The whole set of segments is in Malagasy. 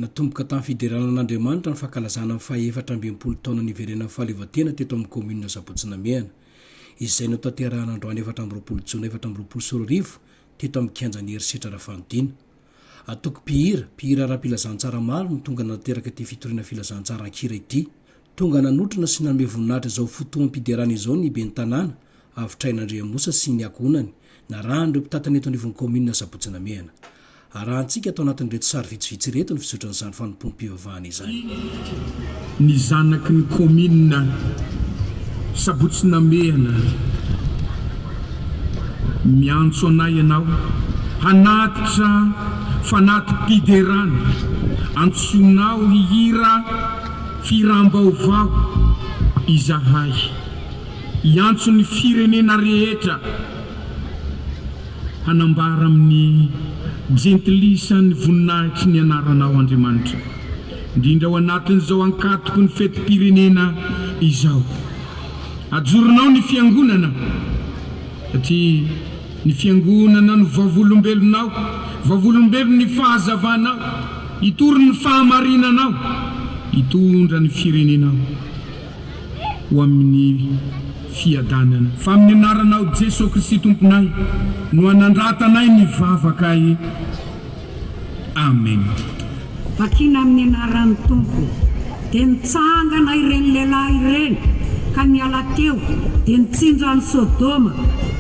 natomboka tamin'ny fideranan'Andriamanitra ny fankalazana amin'ny faha-efatra ambin'ny taona niverenan'ny fahaleovantena teto amin'ny komina Sabotsynamehana. Izay no tanterahana androany 4 Jona 2024 teto amin'ny kianjan'ny Herisetra Rafanodina. Atoko mpihira ara-pilazantsara maro no tonga nateraka ity fitoriana filazantsara ankira ity. Tonga nanotrona sy nanome voninahitra izao fotoam-piderana izao ny ben'ny tanàna, Avitrain'Andriamosa sy ny akonany, narahany ireo mpitantana eto anivon'ny komina Sabotsynamehana. Arahantsika atao anatin'ireto sary vitsivitsy reto ny fisotran'izany fanompom-pivavahana izany. Ny zanaky ny komina Sabotsynamehana miantso anay ianao hanatitra fanatim-piderana, antsoinao hihira firam-baovao izahay, iantso ny firenena rehetra hanambara amin'ny jentilisany voninahitry ny anaranao Andriamanitra, indrindra ao anatin'izao ankatoko ny fetim-pirenena izao. Ajoronao ny fiangonana, satria ny fiangonana no vavolombelonao, vavolombelon ny fahazavanao, hitory ny fahamarinanao, hitondra ny firenenao ho amin'ny fiadanana. Fa amin'ny anaranao Jesosy Kristy Tomponay no anandratanay ny vavakay. Amen. Vakina amin'ny anaran'ny Tompo dia nitsangana ireny lehilahy ireny ka niala teo dia nitsinja ny Sodoma,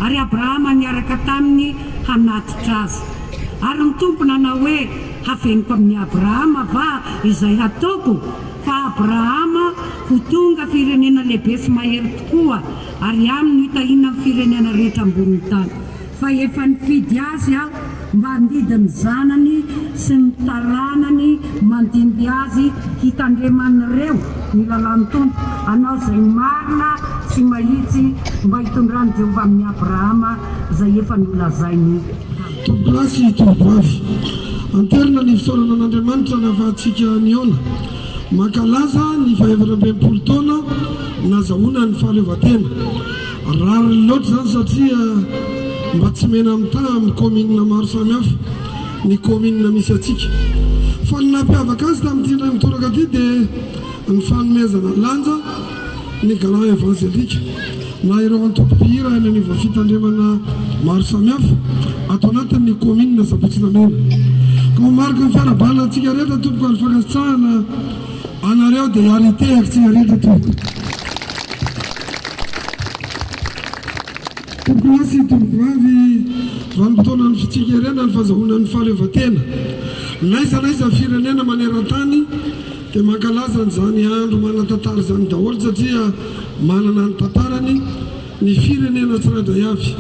ary Abrahama niaraka taminy hanatitra azy. Ary ny Tompo nanao hoe haveniko amin'ny Abrahama va izay hataoko, fa Abrahama ho tonga firenena lehibe sy mahery tokoa, ary aminy hitahina amin'ny firenena rehetra ambonin'ny tany. Fa efa nifidy azy aho mba handidy ny zanany sy ny taranany mandimby azy hitandreman'ireo ny lalan'ny Tompo, anao izay marina sy mahitsy mba hitondrany Jehovah amin'ny Abrahama izay efa nolazainy. Tompolasy tombovavy, anterina ny fisaorana an'Andriamanitra nahafahantsika niona, mankalaza ny 220 taona nazahoana ny fahaleovantena. Rariny loatra zany satria mba tsy mena amin'ny tany amin'ny komina maro samihafa ny komina misy atsika. Fa ny nampiavaka azy tamin'ity indray mitoraka aty dia ny fanomezana lanja ny galant evangelika na ireo antoko-pihira eny anivon'ny fitandremana maro samihafa atao anatin'ny komina Sabotsynamehana. Ka marika ny fiarabanana antsika rehetra tompoko ary fankasitrahana anareo dia arité akitsika rehetra tompoko. Tompolasy tombovavy, vanim-potoana ny fitsikirena ny fahazahoana ny fahaleovantena. Naiza firenena maneran-tany dia mankalaza n'izany andro manan-tantara izany daholo, satria manana ny tantarany ny firenena tsirairay avy.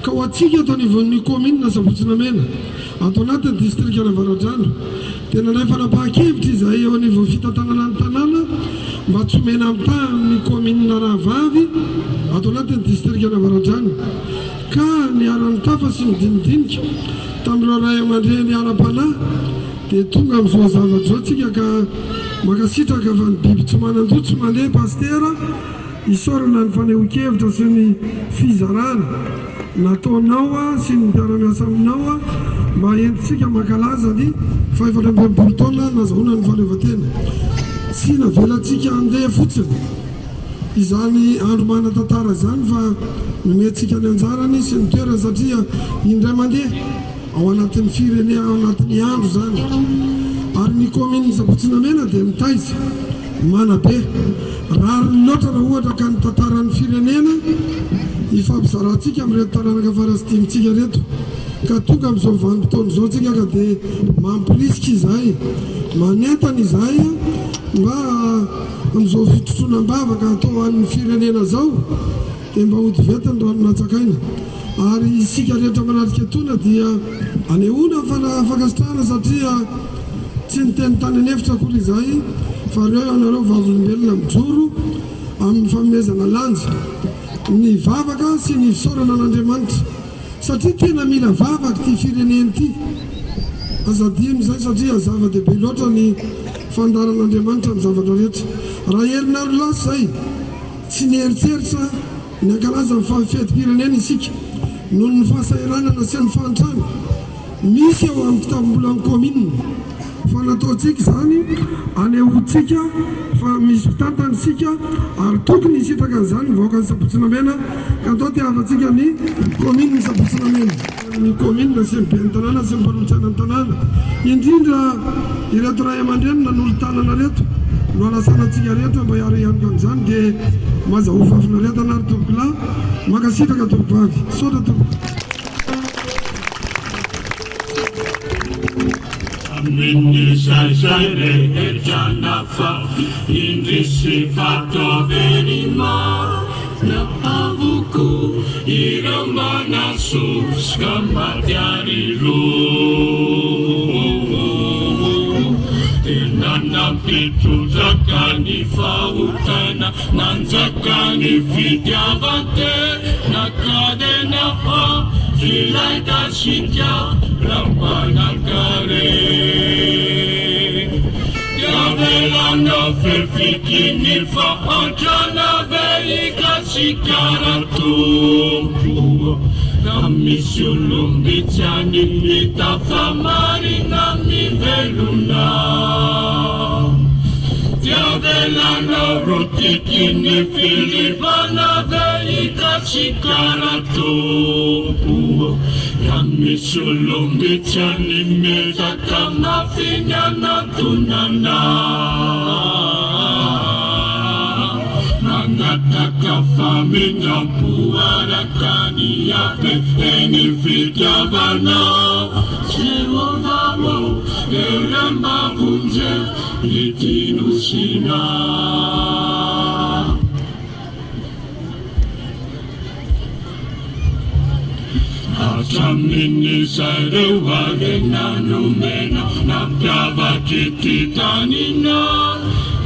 Ka ho atsika atao anivon'ny komina Sabotsynamehana, atao anatin'ny distrika Navaradrano, tena nay fanapahan-kevitra izay eo anivon'ny fitantanana ny tanàna mba tsy omena amin'ny tany amin'ny komina Rahavavy atao anatin'ny distrika Navaradrano. Ka niara-ny tafa sy midinidinika tamin'ireo ray aman-dreny ara-panahy dia tonga amin'izao zavatra izao tsika ka makasitraka fa ny biby tsy manan-doha tsy mandeha pastera hisaorana ny fanehoan-kevitra sy ny fizarana nataonao sy ny mpiara-miasa aminao mba entintsika mankalaza ny 220 taona nazahoana ny fahaleovantena. Sy navelantsika handeha fotsiny izany andro manan-tantara izany, fa nomentsika ny anjarany sy ny toerana, satria indray mandeha ao anatin'ny firenena, ao anatin'ny andro zany. Ary ny komina Sabotsynamehana dia mitaiza manabe, rariny loatra raha ohatra ka ny tantaran'ny firenena ifampizarantsika amin'reto taranaka farasitiminsika reto. Ka tonga amin'izao vanim-potoana izao tsika ka dia mampirisika izahay, manentana izahay mba amin'izao fitrotroanam-bavaka atao amin'ny firenena zao dia mba hody vetiny rano natsakaina. Ary isika rehetra manatrika etona dia anehoana fankasitrahana, satria tsy niteny tany anefitra akory izahay, fa reo anareo vavolombelona mijoro amin'ny fanomezana lanja ny vavaka sy ny fisaorana an'Andriamanitra, satria tena mila vavaka ty firenena ity. Azadimy izay satria zava-dehibe loatra ny fandaran'Andriamanitra amin'ny zavatra rehetra. Raha herinaro lasa izay tsy nieritseritra ny ankalaza amin'ny fetim-pirenena isika noho ny fahasahiranana sy ny fahantrana misy eo amin'ny kitabom-bola amin'ny komina fa nataontsika zany anehotsika fa misy mpitantanytsika ary tokony isitraka an'izany vaoaka ny Sabotsinamena ka atao tiavatsika ny commune ny Sabotsinamena ny commune sy ny ben'ny tanàna sy ny mpanontsaina ny tanàna indrindra ireto ray aman-dreny nanolo tanana reto no alasanantsika reto mba hiaro ianiko an'izany dia mazahovavyna reto anary tompokolahy makasitraka tompovavy sotra tompo Minnisai reherjanafa indrisi fatoverima na avuku iramanasu skamatiarilu Nana pitu zakani fautana nanzakani fidyavante nakadena ha Jilai kasitya rampanakare Yavelana fefikini fa anjana vei kasikaratu Namisulumbichani mitafamari namiveluna Yavelana rutikini filipana vei kasikaratu Namisulumbichani mitafamafinyana tunana Nangataka famina puarakani yape eni fidyavana Sewovavo eramba vunje litinusina Asamini sairewage nanumena napyavakititanina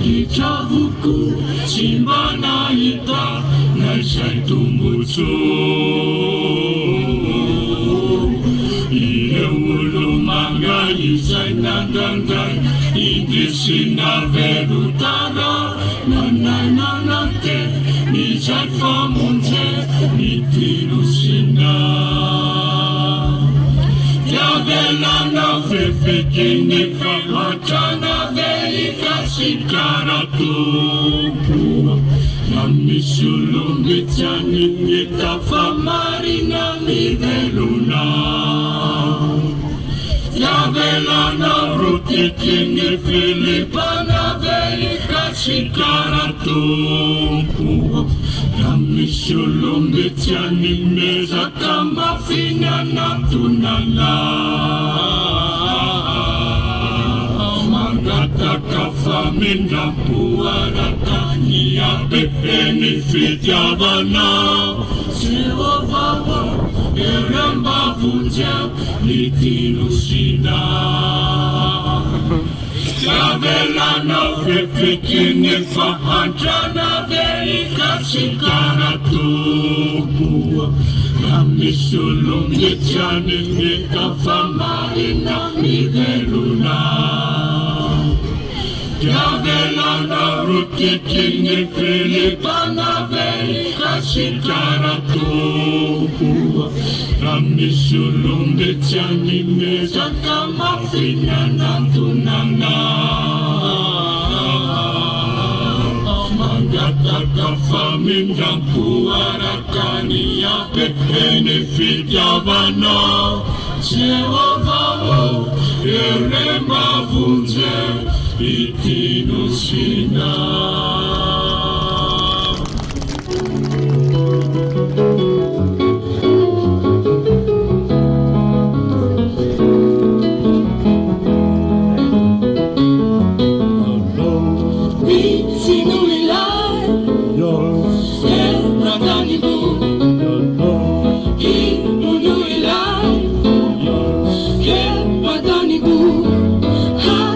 Ichavuku simbana ita naisaitumutsu Ileulumanga isainandangai Indisina verutara Nanananate Nisaifamunze Nitirusina Yavelana fefikini famachana veika sikaratu Namisulumbichani mitafamari namiveluna Yavelana rutikini filipana veika sikaratu Namisulumbichani mezakama finyana tunana Mangataka faminda puarakani yape eni fidyavana Sewovavo eramba vunja litinusina Yavelana fefikini fahanjana veika sikaratu Namisulumbichani mitafamari namiveluna Yavelana rutikini filipana veika sikaratu Namisulumbichani mezakama finyana tunana Mangataka faminda puarakani yape eni fidyavana Sewovavo eremba vunze itinusina Ha,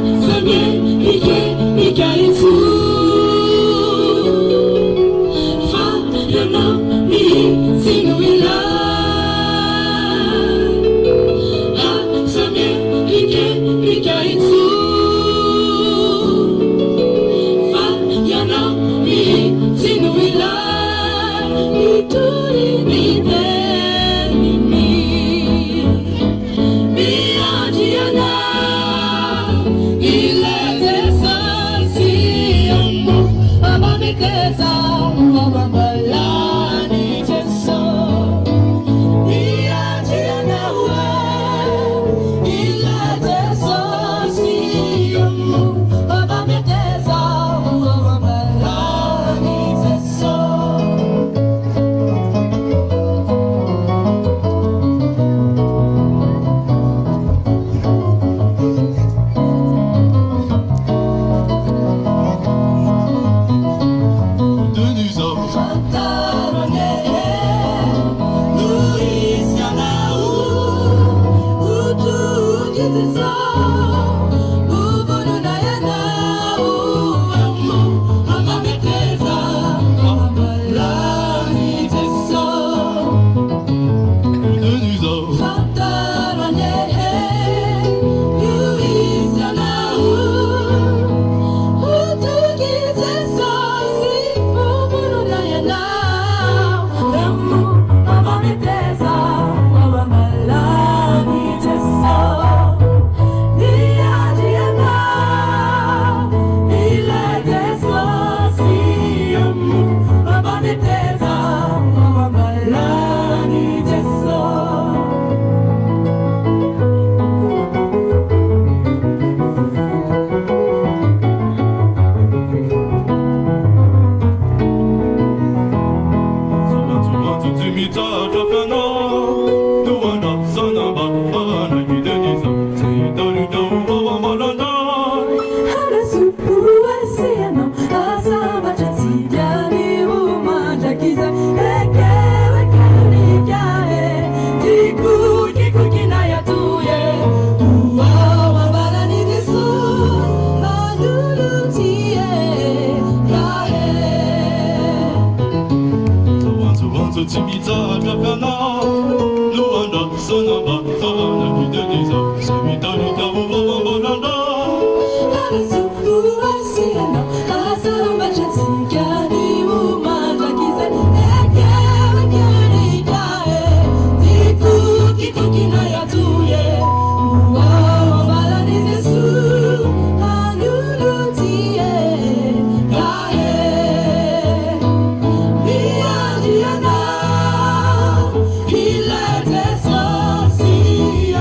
He let us all see.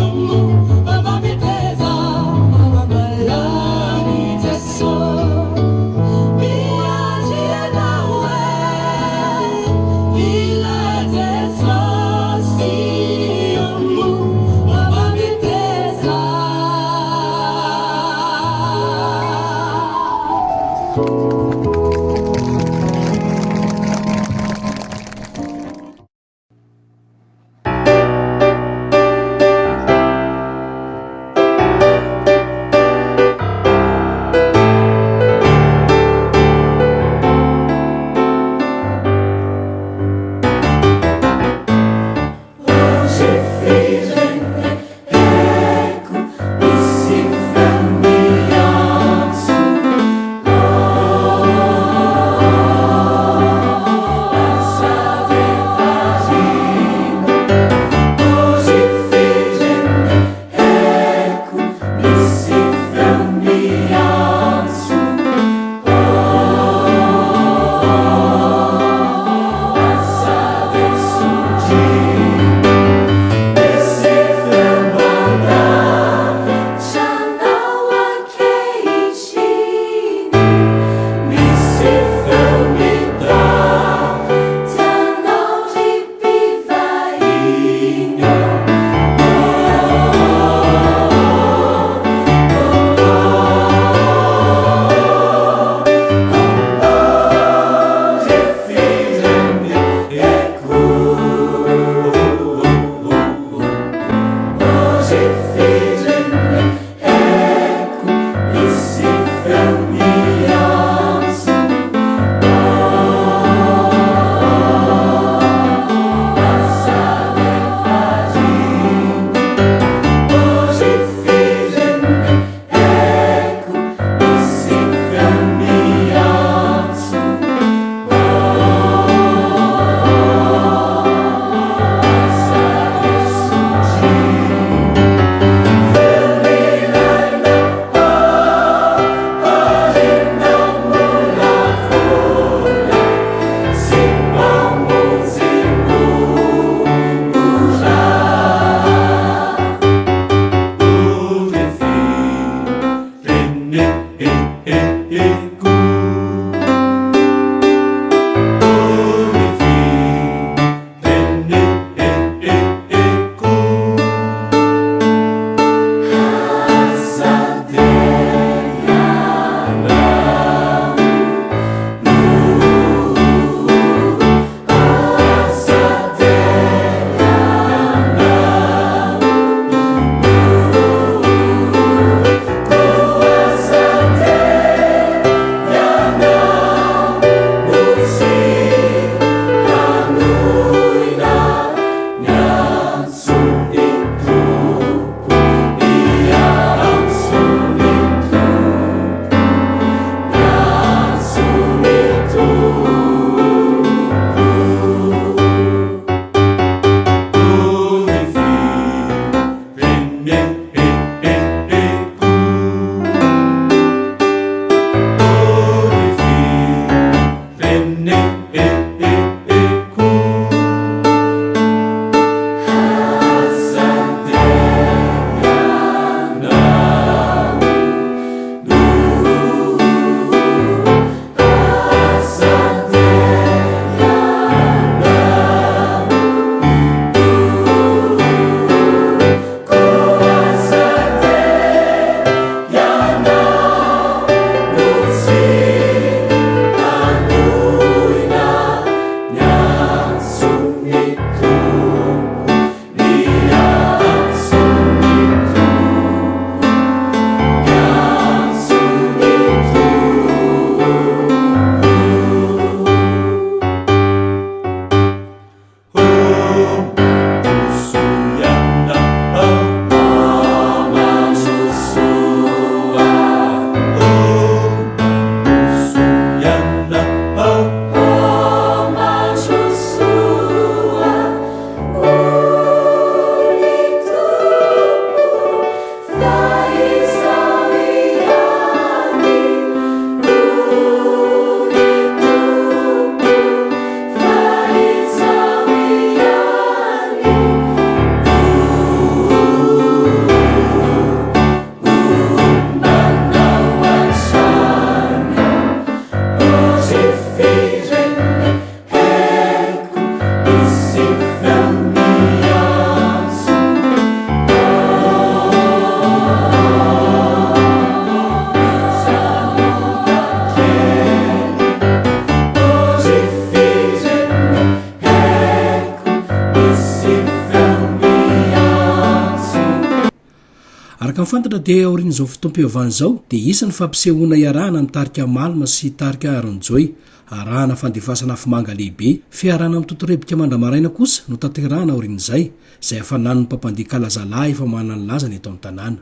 araka mifantatra dia aorian'izao fotoam-piovana izao dia isan'ny fampisehoana iarahana ny tarika malma sy tarika aronjoy arahana fandefasana afimanga lehibe fiarana amin'ny totorebika mandramaraina kosa no tanterahana aorian'izay izay afanan'ny mpampandiha kalazalahy efa manana ny lazany eto amin'ny tanàna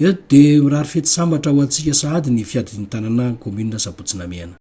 eo dia mirary fety sambatra ho antsika sahady ny fiadiny tanàna kominina Sabotsynamena